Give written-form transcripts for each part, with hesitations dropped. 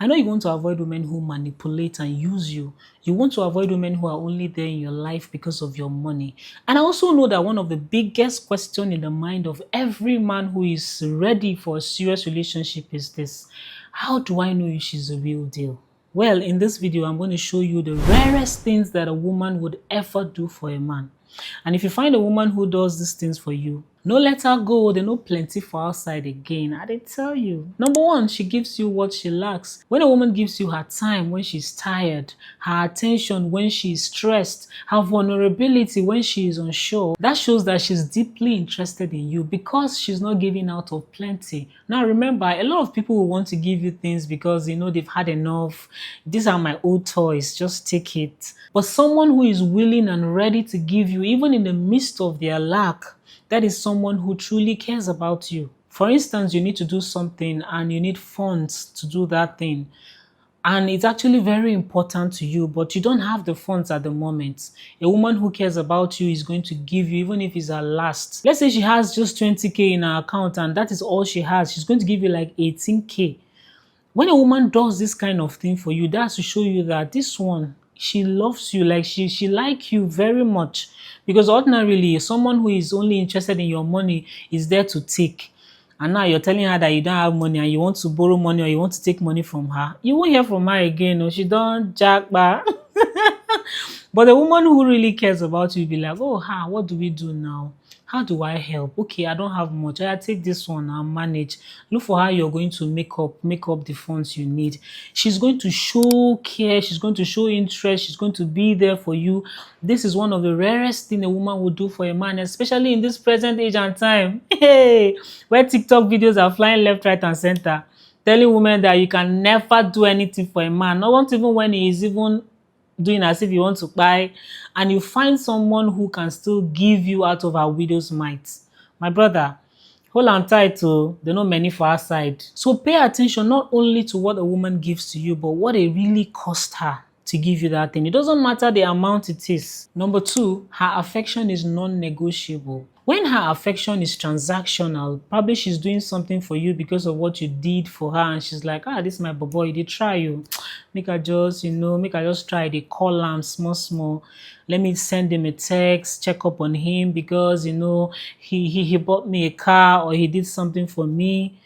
I know you want to avoid women who manipulate and use you. You want to avoid women who are only there in your life because of your money. And I also know that one of the biggest questions in the mind of every man who is ready for a serious relationship is this: how do I know if she's a real deal? Well, in this video, I'm going to show you the rarest things that a woman would ever do for a man. And if you find a woman who does these things for you, no let her go. They no plenty for outside again. I did tell you. Number one, she gives you what she lacks. When a woman gives you her time when she's tired, her attention when she's stressed, her vulnerability when she is unsure, that shows that she's deeply interested in you because she's not giving out of plenty. Now remember, a lot of people will want to give you things because they've had enough. These are my old toys, just take it. But someone who is willing and ready to give you even in the midst of their lack, that is someone who truly cares about you. For instance, you need to do something and you need funds to do that thing. And it's actually very important to you, but you don't have the funds at the moment. A woman who cares about you is going to give you, even if it's her last. Let's say she has just 20K in her account and that is all she has. She's going to give you like 18K. When a woman does this kind of thing for you, that's to show you that this one, she loves you, like she like you very much. Because ordinarily, someone who is only interested in your money is there to take. And now you're telling her that you don't have money and you want to borrow money or you want to take money from her. You won't hear from her again. Or she don't jack back. But the woman who really cares about you will be like, oh, what do we do now? How do I help? Okay, I don't have much. I take this one and manage. Look for how you're going to make up the funds you need. She's going to show care. She's going to show interest. She's going to be there for you. This is one of the rarest thing a woman would do for a man, especially in this present age and time. Hey, where TikTok videos are flying left, right, and center, telling women that you can never do anything for a man, not even when he is even doing as if you want to buy, and you find someone who can still give you out of her widow's mite. My brother, hold on tight to they know many for our side. So pay attention not only to what a woman gives to you, but what it really cost her to give you that thing. It doesn't matter the amount it is. Number two, her affection is non-negotiable. When her affection is transactional, probably she's doing something for you because of what you did for her, and she's like, this is my boy, they try you. Make her just try. They call him small. Let me send him a text, check up on him because he bought me a car or he did something for me.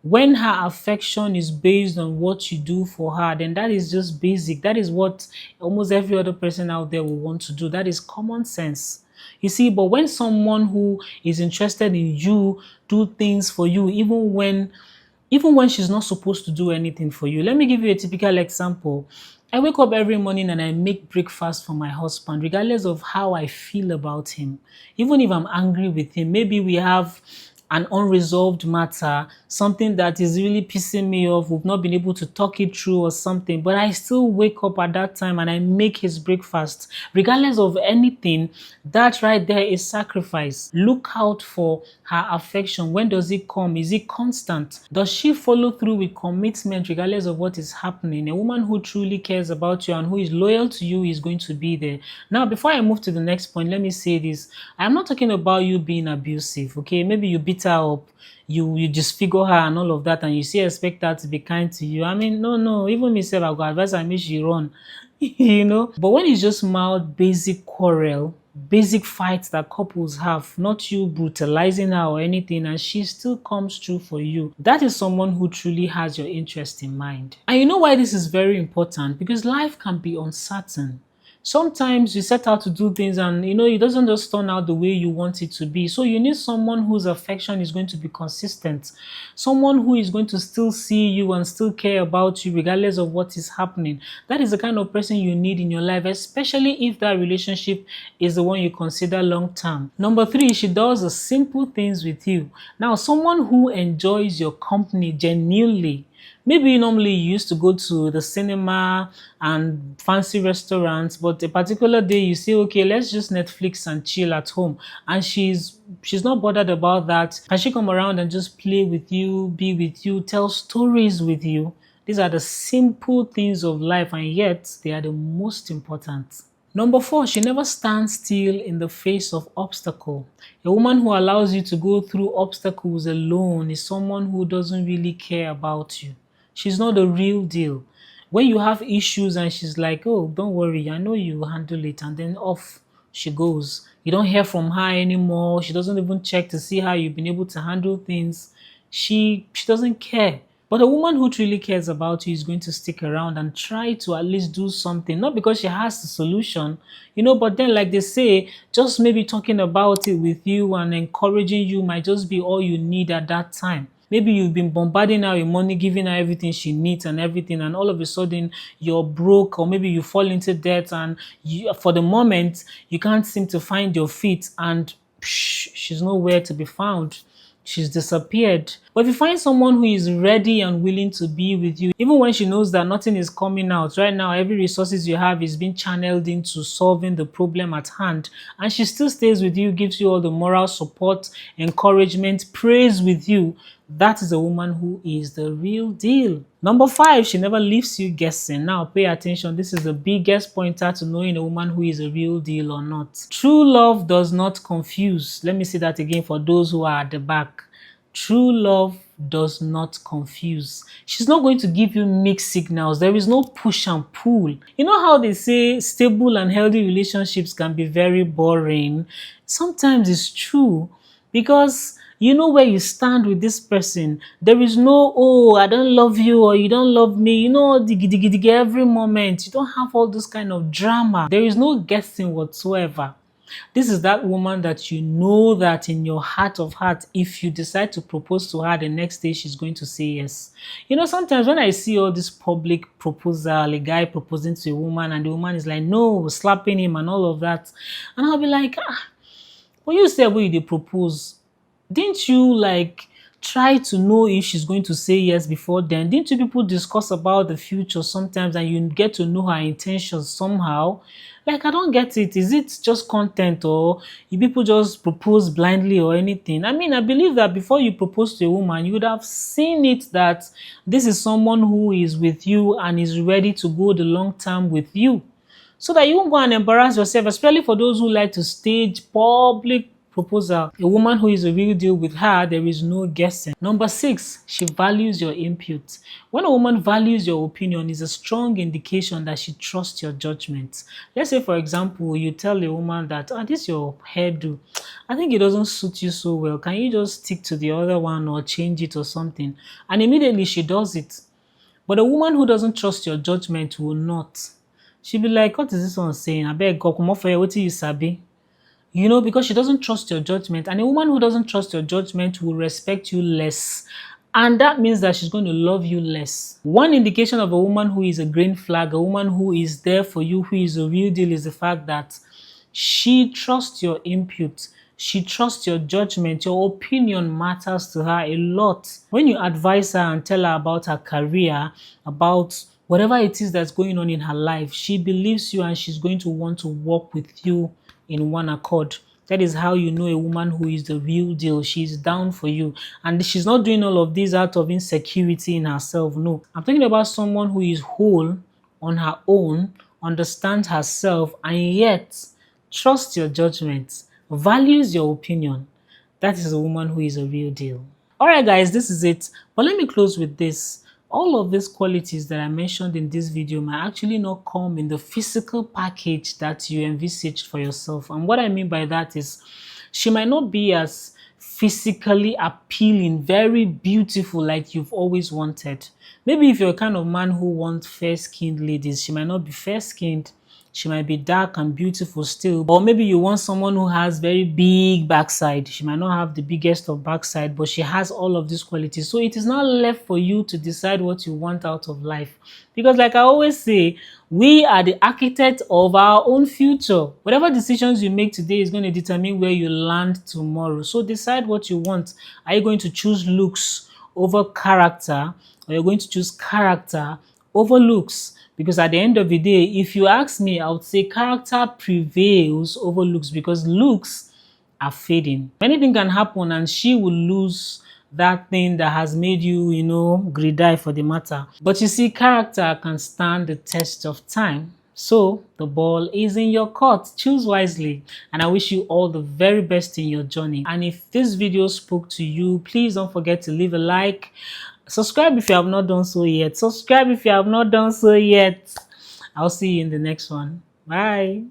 When her affection is based on what you do for her, then that is just basic. That is what almost every other person out there will want to do. That is common sense. You see, but when someone who is interested in you do things for you, even when she's not supposed to do anything for you. Let me give you a typical example. I wake up every morning and I make breakfast for my husband, regardless of how I feel about him. Even if I'm angry with him, maybe we have an unresolved matter, something that is really pissing me off, we've not been able to talk it through or something, but I still wake up at that time and I make his breakfast. Regardless of anything, that right there is sacrifice. Look out for her affection. When does it come? Is it constant? Does she follow through with commitment regardless of what is happening? A woman who truly cares about you and who is loyal to you is going to be there. Now, before I move to the next point, let me say this. I'm not talking about you being abusive, okay? Maybe you beat her up, you just figure her and all of that, and you still expect her to be kind to you. I mean, no, even myself, I go advise her, make she run. But when it's just mild, basic quarrel, basic fights that couples have, not you brutalizing her or anything, and she still comes through for you, that is someone who truly has your interest in mind. And you know why this is very important? Because life can be uncertain. Sometimes you set out to do things and it doesn't just turn out the way you want it to be. So you need someone whose affection is going to be consistent, someone who is going to still see you and still care about you regardless of what is happening. That is the kind of person you need in your life, especially if that relationship is the one you consider long term. Number three, she does the simple things with you. Now, someone who enjoys your company genuinely. Maybe normally you used to go to the cinema and fancy restaurants, but a particular day you say, okay, let's just Netflix and chill at home. And she's not bothered about that. Can she come around and just play with you, be with you, tell stories with you? These are the simple things of life, and yet they are the most important. Number four, she never stands still in the face of obstacle. A woman who allows you to go through obstacles alone is someone who doesn't really care about you. She's not the real deal. When you have issues and she's like, oh, don't worry, I know you handle it, and then off she goes. You don't hear from her anymore. She doesn't even check to see how you've been able to handle things. She doesn't care. But a woman who truly cares about you is going to stick around and try to at least do something, not because she has the solution, but then, like they say, just maybe talking about it with you and encouraging you might just be all you need at that time. Maybe you've been bombarding her with money, giving her everything she needs and everything, and all of a sudden you're broke, or maybe you fall into debt, and for the moment you can't seem to find your feet, and she's nowhere to be found. She's disappeared. But if you find someone who is ready and willing to be with you, even when she knows that nothing is coming out, right now every resources you have is being channeled into solving the problem at hand, and she still stays with you, gives you all the moral support, encouragement, prays with you, that is a woman who is the real deal. Number 5, she never leaves you guessing. Now pay attention. This is the biggest pointer to knowing a woman who is a real deal or not. True love does not confuse. Let me say that again for those who are at the back. True love does not confuse. She's not going to give you mixed signals. There is no push and pull. You know how they say stable and healthy relationships can be very boring? Sometimes it's true, because you know where you stand with this person. There is no, oh, I don't love you or you don't love me. Digi digi digi every moment. You don't have all this kind of drama. There is no guessing whatsoever. This is that woman that you know that in your heart of heart, if you decide to propose to her, the next day she's going to say yes. Sometimes when I see all this public proposal, a guy proposing to a woman and the woman is like, no, slapping him and all of that, and I'll be like, when you say when you propose, didn't you try to know if she's going to say yes before then? Didn't you people discuss about the future sometimes and you get to know her intentions somehow? I don't get it. Is it just content, or you people just propose blindly or anything? I mean, I believe that before you propose to a woman, you would have seen it that this is someone who is with you and is ready to go the long term with you, so that you won't go and embarrass yourself, especially for those who like to stage public proposal. A woman who is a real deal, with her, there is no guessing. Number 6, she values your input. When a woman values your opinion, is a strong indication that she trusts your judgment. Let's say, for example, you tell a woman that, this your hairdo, I think it doesn't suit you so well. Can you just stick to the other one or change it or something? And immediately she does it. But a woman who doesn't trust your judgment will not. She'll be like, what is this one saying? I beg God, come off here, what do you sabi? Because she doesn't trust your judgment. And a woman who doesn't trust your judgment will respect you less. And that means that she's going to love you less. One indication of a woman who is a green flag, a woman who is there for you, who is a real deal, is the fact that she trusts your input. She trusts your judgment. Your opinion matters to her a lot. When you advise her and tell her about her career, about whatever it is that's going on in her life, she believes you and she's going to want to work with you in one accord. That is how you know a woman who is the real deal. She's down for you. And she's not doing all of this out of insecurity in herself. No. I'm talking about someone who is whole on her own, understands herself, and yet trusts your judgment, values your opinion. That is a woman who is a real deal. Alright guys, this is it. But let me close with this. All of these qualities that I mentioned in this video might actually not come in the physical package that you envisaged for yourself. And what I mean by that is, she might not be as physically appealing, very beautiful like you've always wanted. Maybe if you're a kind of man who wants fair-skinned ladies, she might not be fair-skinned. She might be dark and beautiful still. Or maybe you want someone who has very big backside. She might not have the biggest of backside, but she has all of these qualities. So it is not left for you to decide what you want out of life. Because like I always say, we are the architect of our own future. Whatever decisions you make today is going to determine where you land tomorrow. So decide what you want. Are you going to choose looks over character? Or you're going to choose character over looks? Because at the end of the day, if you ask me, I would say character prevails over looks, because looks are fading. Anything can happen and she will lose that thing that has made you, greedy for the matter. But you see, character can stand the test of time. So the ball is in your court. Choose wisely. And I wish you all the very best in your journey. And if this video spoke to you, please don't forget to leave a like, Subscribe if you have not done so yet. Subscribe if you have not done so yet. I'll see you in the next one. Bye.